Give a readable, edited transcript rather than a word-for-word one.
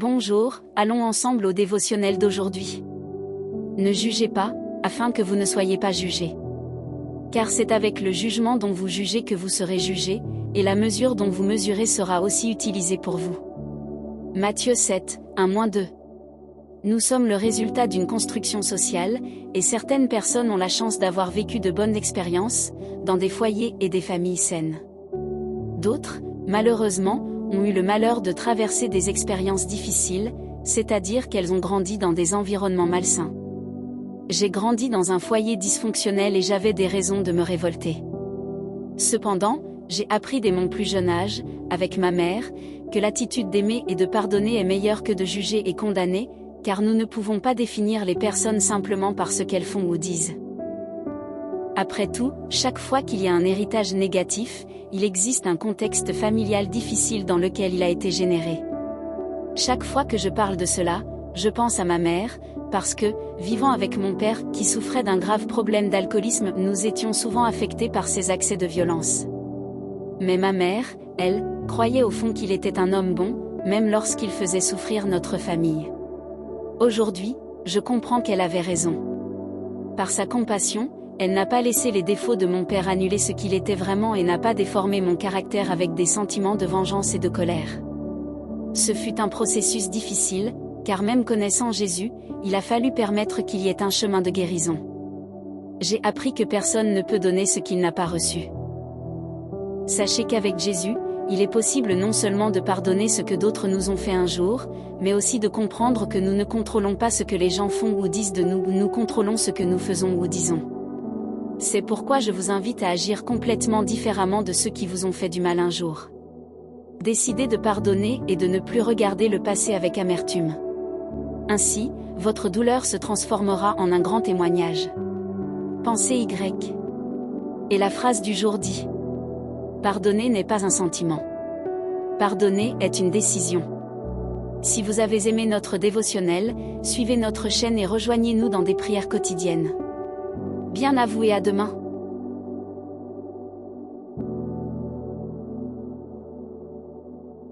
Bonjour, allons ensemble au dévotionnel d'aujourd'hui. Ne jugez pas, afin que vous ne soyez pas jugés. Car c'est avec le jugement dont vous jugez que vous serez jugés, et la mesure dont vous mesurez sera aussi utilisée pour vous. Matthieu 7, 1-2. Nous sommes le résultat d'une construction sociale, et certaines personnes ont la chance d'avoir vécu de bonnes expériences, dans des foyers et des familles saines. D'autres, malheureusement, ont eu le malheur de traverser des expériences difficiles, c'est-à-dire qu'elles ont grandi dans des environnements malsains. J'ai grandi dans un foyer dysfonctionnel et j'avais des raisons de me révolter. Cependant, j'ai appris dès mon plus jeune âge, avec ma mère, que l'attitude d'aimer et de pardonner est meilleure que de juger et condamner, car nous ne pouvons pas définir les personnes simplement par ce qu'elles font ou disent. Après tout, chaque fois qu'il y a un héritage négatif, il existe un contexte familial difficile dans lequel il a été généré. Chaque fois que je parle de cela, je pense à ma mère, parce que, vivant avec mon père qui souffrait d'un grave problème d'alcoolisme, nous étions souvent affectés par ses accès de violence. Mais ma mère, elle, croyait au fond qu'il était un homme bon, même lorsqu'il faisait souffrir notre famille. Aujourd'hui, je comprends qu'elle avait raison. Par sa compassion, elle n'a pas laissé les défauts de mon père annuler ce qu'il était vraiment et n'a pas déformé mon caractère avec des sentiments de vengeance et de colère. Ce fut un processus difficile, car même connaissant Jésus, il a fallu permettre qu'il y ait un chemin de guérison. J'ai appris que personne ne peut donner ce qu'il n'a pas reçu. Sachez qu'avec Jésus, il est possible non seulement de pardonner ce que d'autres nous ont fait un jour, mais aussi de comprendre que nous ne contrôlons pas ce que les gens font ou disent de nous, nous contrôlons ce que nous faisons ou disons. C'est pourquoi je vous invite à agir complètement différemment de ceux qui vous ont fait du mal un jour. Décidez de pardonner et de ne plus regarder le passé avec amertume. Ainsi, votre douleur se transformera en un grand témoignage. Pensée Y. Et la phrase du jour dit: pardonner n'est pas un sentiment. Pardonner est une décision. Si vous avez aimé notre dévotionnel, suivez notre chaîne et rejoignez-nous dans des prières quotidiennes. Bien à vous et à demain.